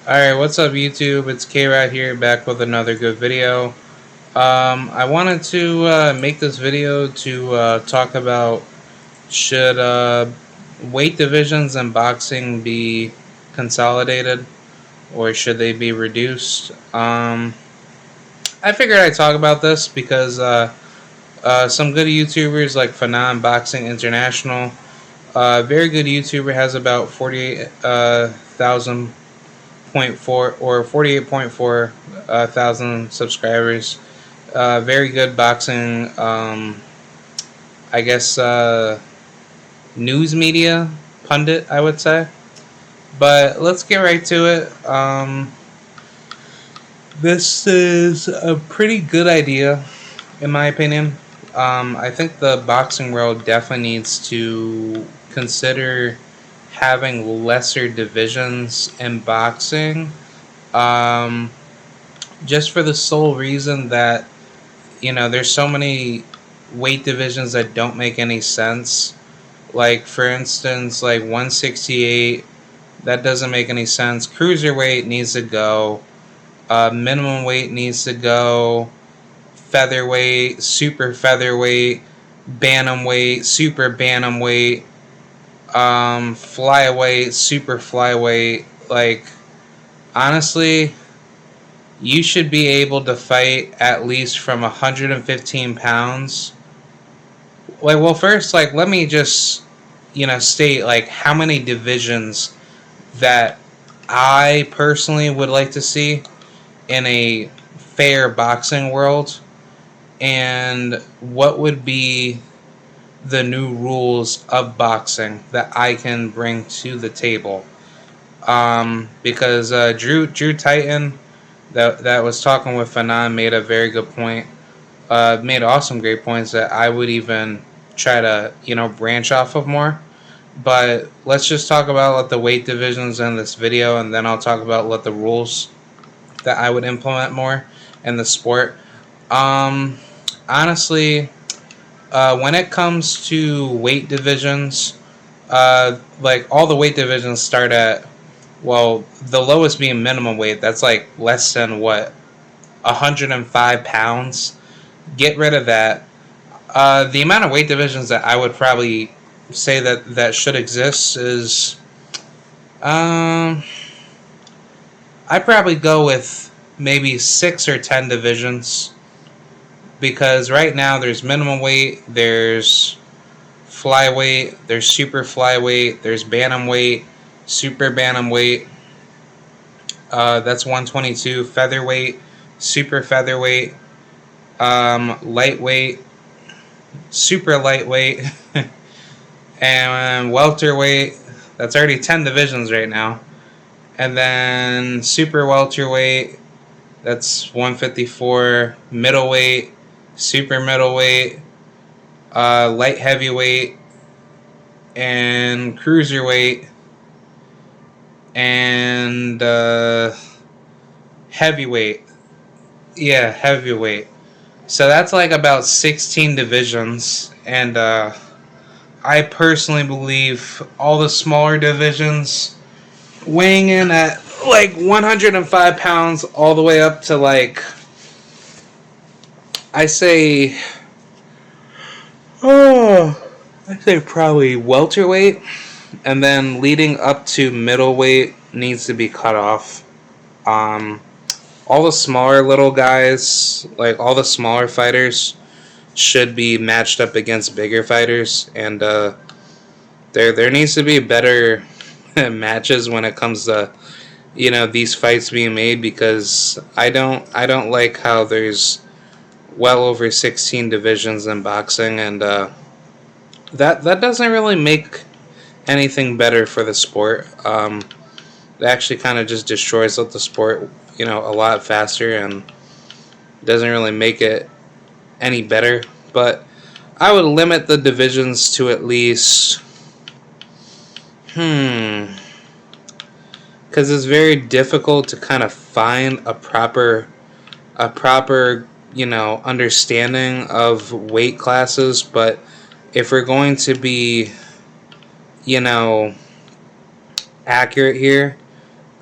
Alright, what's up YouTube? It's Krod here, back with another good video. I wanted to make this video to talk about should weight divisions in boxing be consolidated or should they be reduced? I figured I'd talk about this because some good YouTubers like Phenom Boxing International, very good YouTuber, has about 48,000 or 48.4 thousand subscribers. Very good boxing, I guess, news media pundit, I would say. But let's get right to it. This is a pretty good idea, in my opinion. I think the boxing world definitely needs to consider having lesser divisions in boxing, just for the sole reason that, there's so many weight divisions that don't make any sense. Like, for instance, like 168, that doesn't make any sense. Cruiserweight needs to go. Minimum weight needs to go. Featherweight, super featherweight, bantamweight, super bantamweight, flyweight, super flyweight. Like, honestly, you should be able to fight at least from 115 pounds. Like, well, first, like, let me just, state, like, how many divisions that I personally would like to see in a fair boxing world, and what would be the new rules of boxing that I can bring to the table. Because Drew Titan, that was talking with Fanon, made a very good point. Made awesome, great points that I would even try to branch off of more. But let's just talk about the weight divisions in this video, and then I'll talk about the rules that I would implement more in the sport. Honestly, when it comes to weight divisions, like all the weight divisions start at, well, the lowest being minimum weight. That's like less than 105 pounds. Get rid of that. The amount of weight divisions that I would probably say that should exist is, I'd probably go with maybe 6 or 10 divisions, because right now there's minimum weight, there's flyweight, there's super flyweight, there's bantamweight, super bantamweight, that's 122, featherweight, super featherweight, lightweight, super lightweight, and welterweight. That's already 10 divisions right now. And then super welterweight, that's 154, middleweight, super middleweight, light heavyweight, and cruiserweight, and heavyweight. Yeah, heavyweight. So that's like about 16 divisions, and I personally believe all the smaller divisions, weighing in at like 105 pounds all the way up to, like, I say probably welterweight, and then leading up to middleweight needs to be cut off. All the smaller little guys, like all the smaller fighters, should be matched up against bigger fighters, and there needs to be better matches when it comes to these fights being made, because I don't like how there's well over 16 divisions in boxing, and that doesn't really make anything better for the sport. It actually kind of just destroys the sport, a lot faster, and doesn't really make it any better. But I would limit the divisions to at least, because it's very difficult to kind of find a proper understanding of weight classes. But if we're going to be accurate here,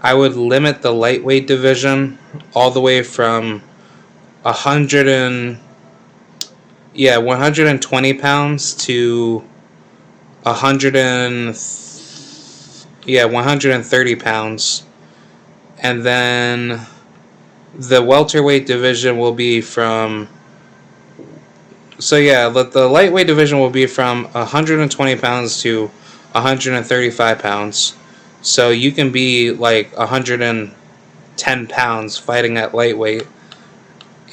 I would limit the lightweight division all the way from 120 pounds to 130 pounds, and then the welterweight division will be from the lightweight division will be from 120 pounds to 135 pounds. So you can be like 110 pounds fighting at lightweight,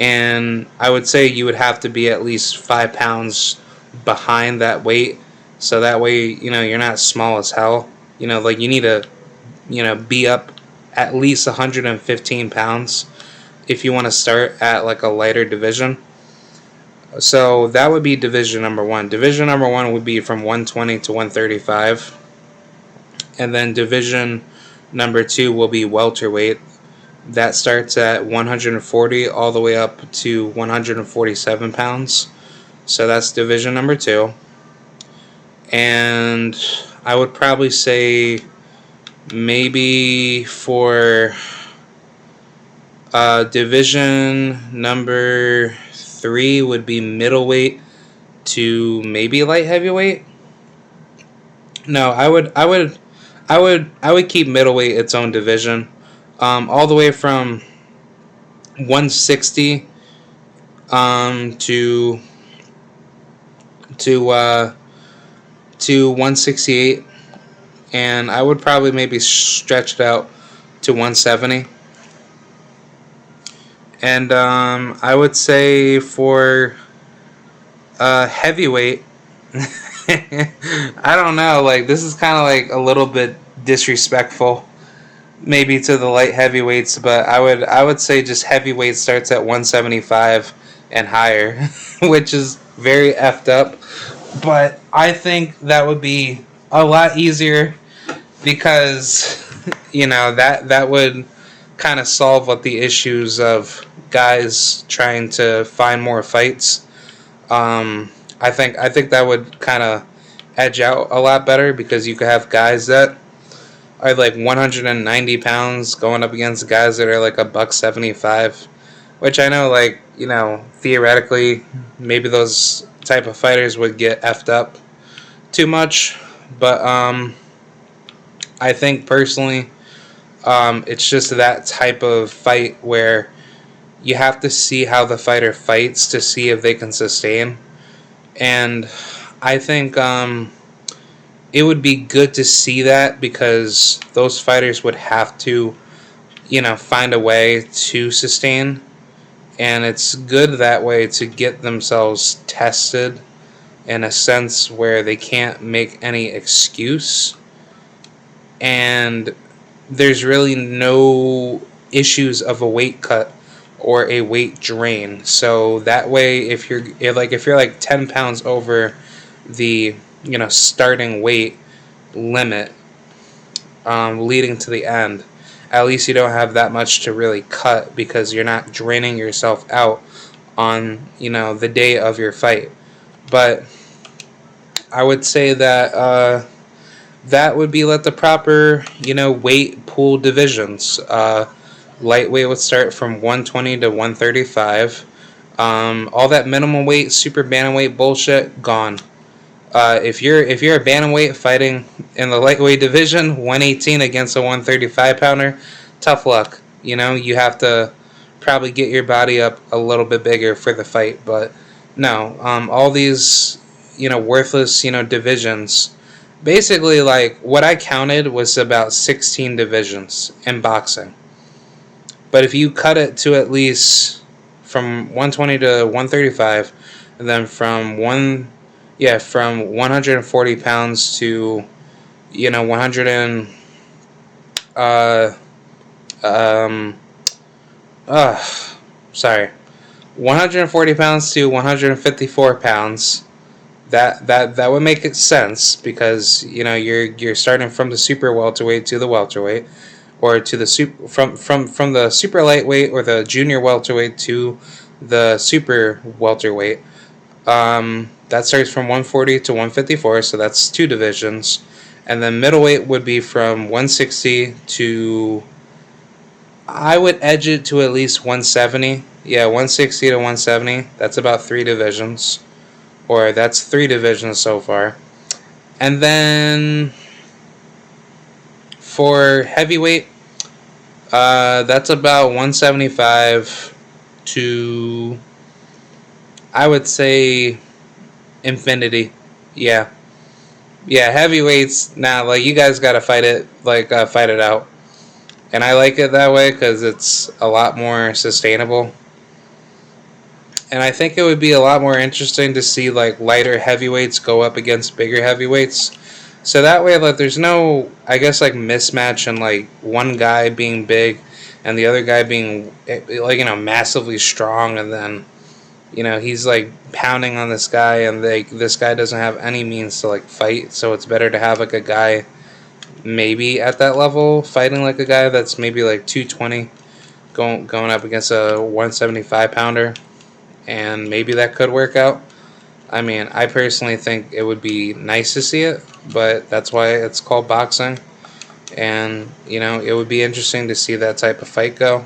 and I would say you would have to be at least 5 pounds behind that weight, so that way you're not small as hell. Like you need to be up at least 115 pounds if you want to start at like a lighter division. So that would be division number one. Division number one would be from 120 to 135. And then division number two will be welterweight. That starts at 140 all the way up to 147 pounds. So that's division number two. And I would probably say maybe for division number three would be middleweight to maybe light heavyweight. No, I would keep middleweight its own division, all the way from 160 to 168, and I would probably maybe stretch it out to 170. And I would say for heavyweight, I don't know, like this is kind of like a little bit disrespectful maybe to the light heavyweights, but I would say just heavyweight starts at 175 and higher, which is very effed up, but I think that would be a lot easier because that would kind of solve what the issues of guys trying to find more fights. I think that would kind of edge out a lot better because you could have guys that are like 190 pounds going up against guys that are like $175, which I know, like, theoretically maybe those type of fighters would get effed up too much, but I think personally it's just that type of fight where you have to see how the fighter fights to see if they can sustain. And I think it would be good to see that because those fighters would have to, find a way to sustain. And it's good that way to get themselves tested in a sense where they can't make any excuse. And there's really no issues of a weight cut or a weight drain. So that way, if you're like 10 pounds over the starting weight limit leading to the end, at least you don't have that much to really cut because you're not draining yourself out on the day of your fight. But I would say that that would be the proper weight pool divisions. Lightweight would start from 120 to 135. All that minimum weight, super bantamweight bullshit, gone. If you're a bantamweight fighting in the lightweight division, 118 against a 135 pounder, tough luck. You have to probably get your body up a little bit bigger for the fight. But no, all these worthless divisions. Basically, like what I counted was about 16 divisions in boxing. But if you cut it to at least from 120 to 135, and then from 140 pounds to 140 pounds to 154 pounds. That would make sense because you're starting from the super welterweight to the welterweight, or to the from the super lightweight or the junior welterweight to the super welterweight. That starts from 140 to 154, so that's two divisions, and then middleweight would be from 160 to I would edge it to at least 170. Yeah, 160 to 170. That's about 3 divisions. Or that's 3 divisions so far. And then for heavyweight, that's about 175 to, I would say, infinity. Yeah. Yeah, heavyweights, nah, like, you guys gotta fight it, like, fight it out. And I like it that way because it's a lot more sustainable. And I think it would be a lot more interesting to see, like, lighter heavyweights go up against bigger heavyweights. So that way, like, there's no, I guess, like, mismatch in, like, one guy being big and the other guy being, like, you know, massively strong, and then, you know, he's, like, pounding on this guy, and, like, this guy doesn't have any means to, like, fight. So it's better to have, like, a guy maybe at that level fighting, like, a guy that's maybe, like, 220 going up against a 175 pounder, and maybe that could work out. I mean, I personally think it would be nice to see it, but that's why it's called boxing. And, you know, it would be interesting to see that type of fight go.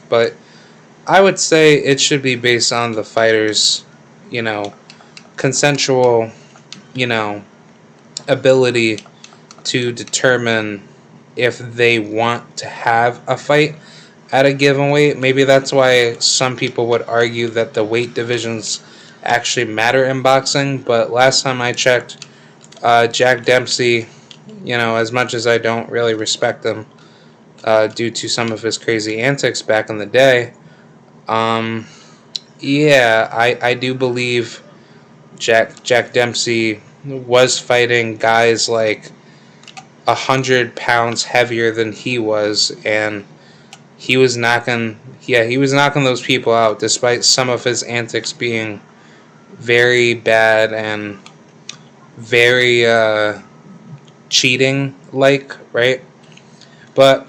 But I would say it should be based on the fighter's, you know, consensual, you know, ability to determine if they want to have a fight at a given weight. Maybe that's why some people would argue that the weight divisions actually matter in boxing. But last time I checked, Jack Dempsey, you know, as much as I don't really respect him due to some of his crazy antics back in the day, yeah, I do believe Jack Dempsey was fighting guys like 100 pounds heavier than he was, and he was knocking those people out, despite some of his antics being very bad and very cheating like, right? But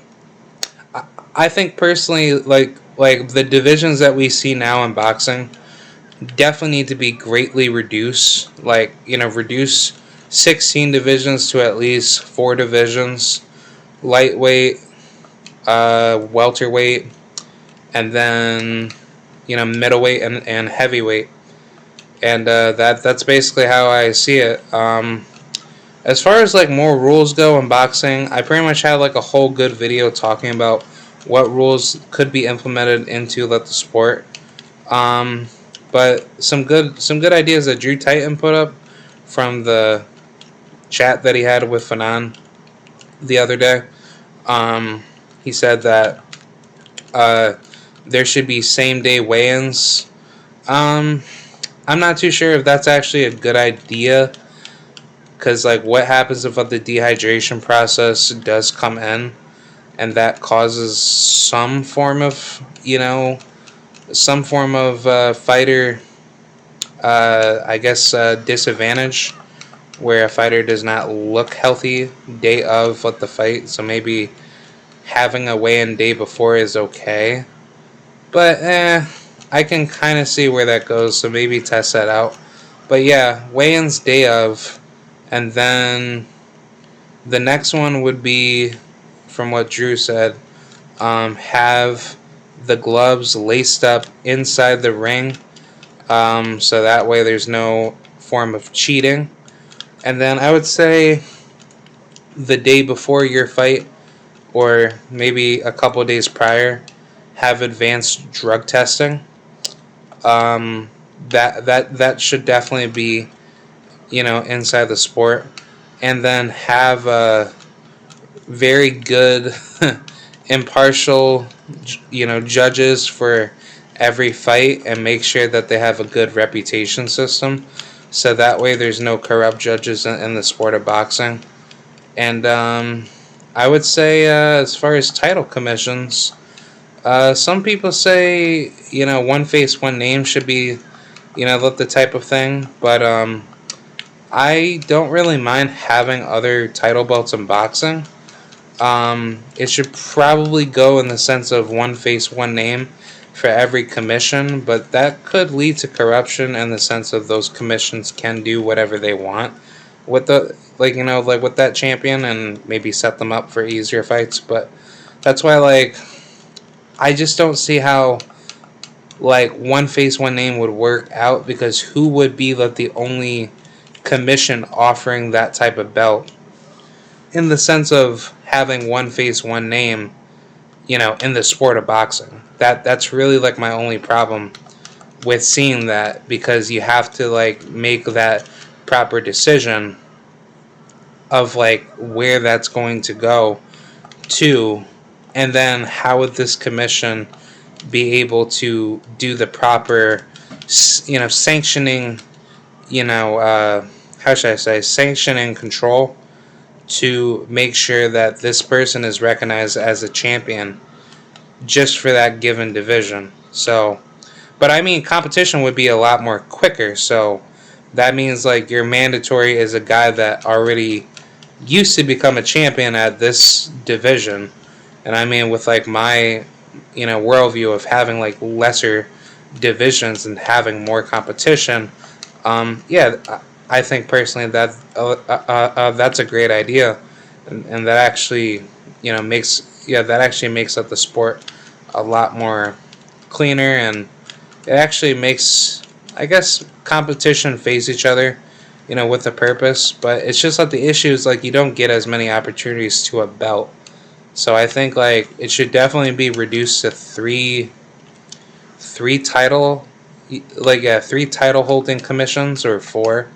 I think personally, like the divisions that we see now in boxing definitely need to be greatly reduced. Like, you know, reduce 16 divisions to at least 4 divisions: lightweight, welterweight, and then, you know, middleweight and heavyweight. And that's basically how I see it. As far as, like, more rules go in boxing, I pretty much had, like, a whole good video talking about what rules could be implemented into, like, the sport. But some good ideas that Drew Titan put up from the chat that he had with Fanon the other day. He said that there should be same-day weigh-ins. I'm not too sure if that's actually a good idea, because, like, what happens if the dehydration process does come in and that causes some form of, you know, fighter, I guess, disadvantage, where a fighter does not look healthy day of the fight. So maybe having a weigh-in day before is okay. But I can kind of see where that goes, so maybe test that out. But yeah, weigh-ins day of, and then the next one would be, from what Drew said, have the gloves laced up inside the ring, so that way there's no form of cheating. And then I would say the day before your fight, or maybe a couple days prior, have advanced drug testing. That should definitely be, you know, inside the sport. And then have very good impartial, you know, judges for every fight, and make sure that they have a good reputation system, so that way there's no corrupt judges in the sport of boxing. And I would say, as far as title commissions, some people say, you know, one face, one name should be, you know, the type of thing. But I don't really mind having other title belts in boxing. It should probably go in the sense of one face, one name for every commission, but that could lead to corruption in the sense of those commissions can do whatever they want with the, like, you know, like with that champion, and maybe set them up for easier fights. But that's why, like, I just don't see how like one face, one name would work out, because who would be like the only commission offering that type of belt, in the sense of having one face, one name, you know, in the sport of boxing. That's really like my only problem with seeing that, because you have to like make that proper decision of like where that's going to go to, and then how would this commission be able to do the proper, you know, sanctioning, you know, how should I say, sanctioning control to make sure that this person is recognized as a champion just for that given division. So, but I mean, competition would be a lot more quicker. So that means like your mandatory is a guy that already used to become a champion at this division. And I mean, with like my, you know, worldview of having like lesser divisions and having more competition, yeah, I think personally that that's a great idea, and that actually, you know, makes, yeah, that actually makes up the sport a lot more cleaner, and it actually makes, I guess, competition face each other, you know, with a purpose. But it's just that the issue is like you don't get as many opportunities to a belt. So I think like it should definitely be reduced to three title, like, yeah, 3 title holding commissions, or 4.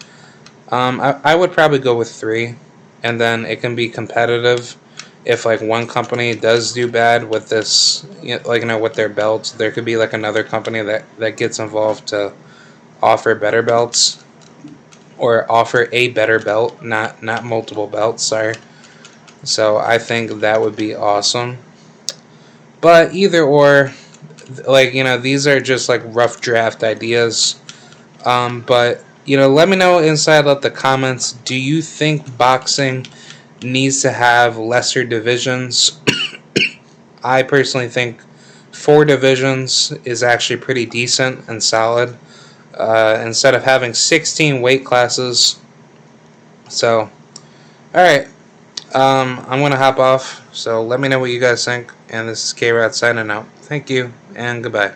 I would probably go with 3, and then it can be competitive. If like one company does do bad with this, you know, like, you know, with their belts, there could be like another company that gets involved to offer better belts, or offer a better belt, not multiple belts. Sorry. So I think that would be awesome. But either or, like, you know, these are just like rough draft ideas. But, you know, let me know inside of the comments. Do you think boxing needs to have lesser divisions? I personally think 4 divisions is actually pretty decent and solid, instead of having 16 weight classes. So, alright, I'm going to hop off. So let me know what you guys think. And this is K-Rod signing out. Thank you, and goodbye.